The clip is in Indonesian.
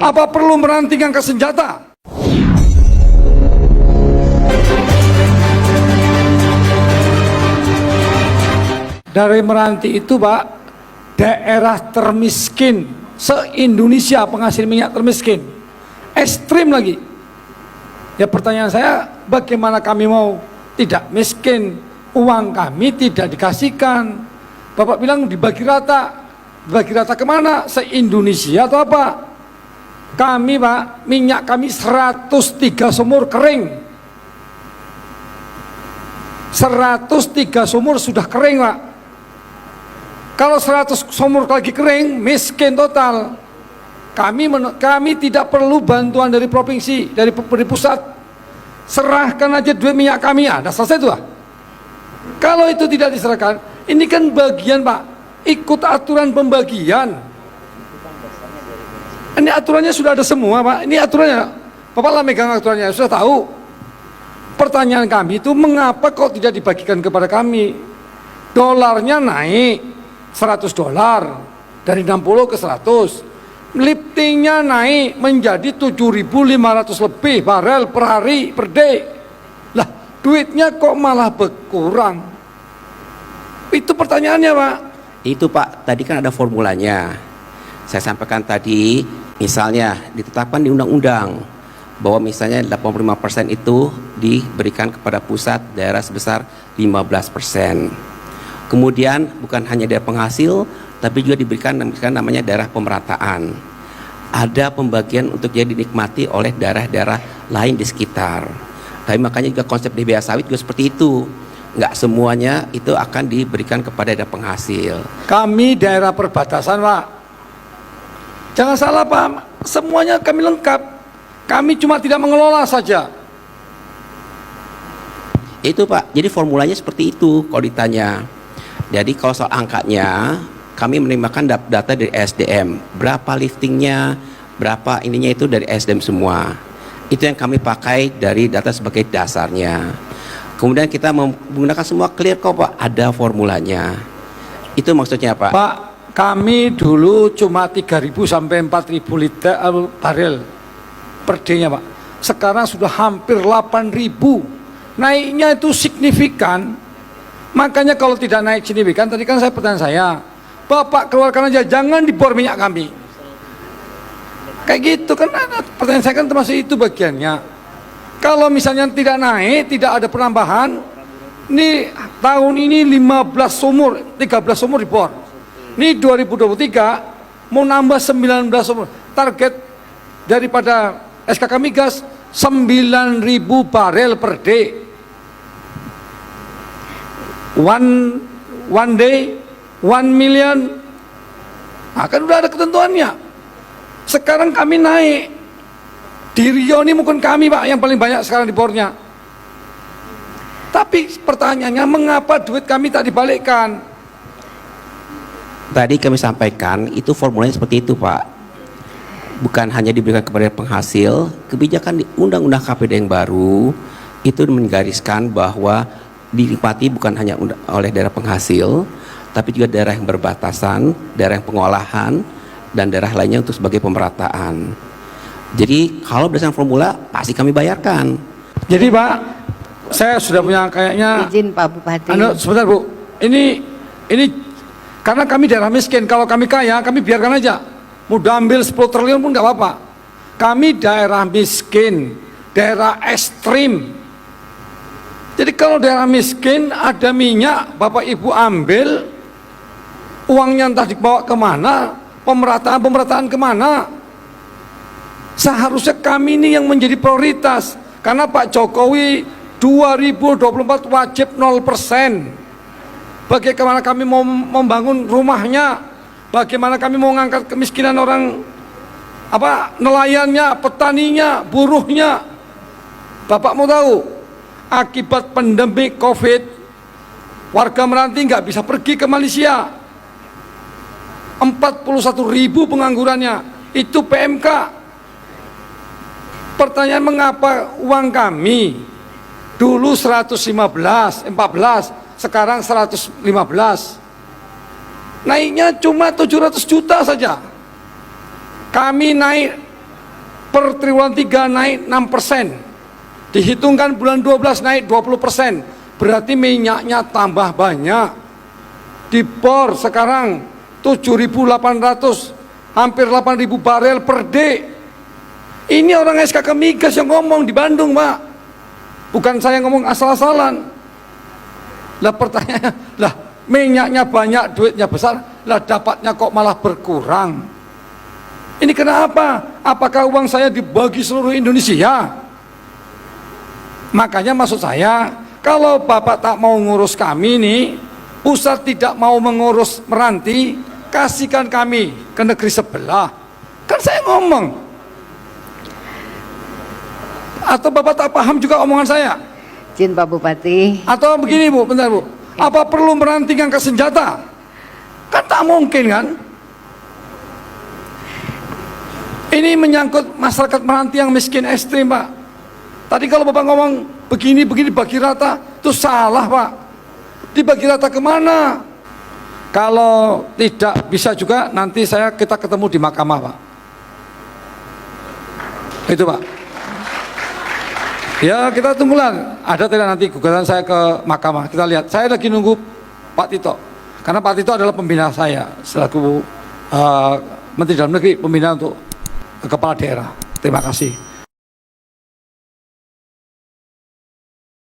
Apa perlu meranting angkat senjata? Dari Meranti itu Pak, daerah termiskin se-Indonesia, penghasil minyak termiskin, ekstrim lagi. Ya pertanyaan saya, bagaimana kami mau tidak miskin, uang kami tidak dikasihkan. Bapak bilang dibagi rata kemana? Se-Indonesia atau apa? Kami Pak, minyak kami 103 sumur kering. 103 sumur sudah kering Pak. Kalau 100 sumur lagi kering, miskin total. Kami tidak perlu bantuan dari provinsi, dari pusat. Serahkan aja duit minyak kami, ada selesai itu lah. Kalau itu tidak diserahkan, ini kan bagian Pak, ikut aturan pembagian. Ini aturannya sudah ada semua Pak, ini aturannya. Bapak lah megang aturannya, sudah tahu. Pertanyaan kami itu, mengapa kok tidak dibagikan kepada kami? Dolarnya naik 100 dolar dari 60 ke 100, liftingnya naik menjadi 7.500 lebih barel per hari per day. Lah duitnya kok malah berkurang? Itu pertanyaannya Pak. Itu Pak, tadi kan ada formulanya. Saya sampaikan tadi, misalnya ditetapkan di undang-undang bahwa misalnya 85% itu diberikan kepada pusat, daerah sebesar 15%. Kemudian bukan hanya daerah penghasil, tapi juga diberikan namanya daerah pemerataan. Ada pembagian untuk jadi dinikmati oleh daerah-daerah lain di sekitar. Tapi makanya juga konsep DBA sawit juga seperti itu. Nggak semuanya itu akan diberikan kepada daerah penghasil. Kami daerah perbatasan Pak. Jangan salah Pak, semuanya kami lengkap. Kami cuma tidak mengelola saja. Itu Pak, jadi formulanya seperti itu kalau ditanya. Jadi kalau soal angkanya, kami menerimakan data dari SDM, berapa liftingnya, berapa ininya itu dari SDM semua. Itu yang kami pakai dari data sebagai dasarnya. Kemudian kita menggunakan semua clear kok Pak, ada formulanya. Itu maksudnya Pak. Pak, kami dulu cuma 3.000 sampai 4.000 liter barel per day-nya Pak. Sekarang sudah hampir 8.000. Naiknya itu signifikan. Makanya kalau tidak naik signifikan, tadi kan pertanyaan saya, Bapak keluarkan aja, jangan dibor minyak kami. Kayak gitu kan, pertanyaan saya kan termasuk itu bagiannya. Kalau misalnya tidak naik, tidak ada penambahan, ini tahun ini 15 sumur, 13 sumur dibor. Ini 2023 mau nambah 19 sumur. Target daripada SKK Migas 9.000 barel per day. One day 1 million. Nah, kan udah ada ketentuannya. Sekarang kami naik. Di Riau ini mungkin kami Pak yang paling banyak sekarang dibornya. Tapi pertanyaannya, mengapa duit kami tak dibalikkan? Tadi kami sampaikan itu formulanya seperti itu Pak. Bukan hanya diberikan kepada penghasil, kebijakan di Undang-Undang KPD yang baru itu menggariskan bahwa dinikmati bukan hanya oleh daerah penghasil, tapi juga daerah yang berbatasan, daerah yang pengolahan, dan daerah lainnya untuk sebagai pemerataan. Jadi kalau berdasarkan formula pasti kami bayarkan. Jadi Pak, saya sudah punya kayaknya. Izin Pak Bupati. Sebentar Bu, ini karena kami daerah miskin. Kalau kami kaya, kami biarkan aja. Mau ambil 10 triliun pun nggak apa-apa. Kami daerah miskin, daerah ekstrim. Jadi kalau daerah miskin ada minyak, Bapak Ibu ambil, uangnya entah dibawa kemana, pemerataan kemana. Seharusnya kami ini yang menjadi prioritas, karena Pak Jokowi 2024 wajib 0%. Bagaimana kami mau membangun rumahnya, bagaimana kami mau mengangkat kemiskinan orang, nelayannya, petaninya, buruhnya. Bapak mau tahu, akibat pandemi COVID, warga Meranti nggak bisa pergi ke Malaysia. 41.000 penganggurannya, itu PMK. Pertanyaan, mengapa uang kami dulu 114, 14, sekarang 115, naiknya cuma 700 juta saja. Kami naik per triwulan 3 naik 6%. Dihitungkan bulan 12 naik 20%. Berarti minyaknya tambah banyak. Di bor sekarang 7.800, hampir 8.000 barel per day. Ini orang SKK Migas yang ngomong di Bandung, Pak. Bukan saya ngomong asal-asalan. Lah pertanyaannya, lah minyaknya banyak, duitnya besar, lah dapatnya kok malah berkurang. Ini kenapa? Apakah uang saya dibagi seluruh Indonesia? Makanya maksud saya, kalau Bapak tak mau ngurus kami nih, pusat tidak mau mengurus Meranti, kasihkan kami ke negeri sebelah. Kan saya ngomong. Atau Bapak tak paham juga omongan saya? Izin Pak Bupati. Atau begini Bu, bentar Bu, apa perlu Meranti ngangkat senjata? Kan tak mungkin kan? Ini menyangkut masyarakat Meranti yang miskin ekstrim, Pak. Tadi kalau Bapak ngomong begini bagi rata, itu salah, Pak. Dibagi rata kemana? Kalau tidak bisa juga, nanti kita ketemu di mahkamah, Pak. Itu, Pak. Ya, kita tunggulah. Ada tidak nanti gugatan saya ke mahkamah. Kita lihat. Saya lagi nunggu Pak Tito. Karena Pak Tito adalah pembina saya selaku Menteri Dalam Negeri, pembina untuk kepala daerah. Terima kasih.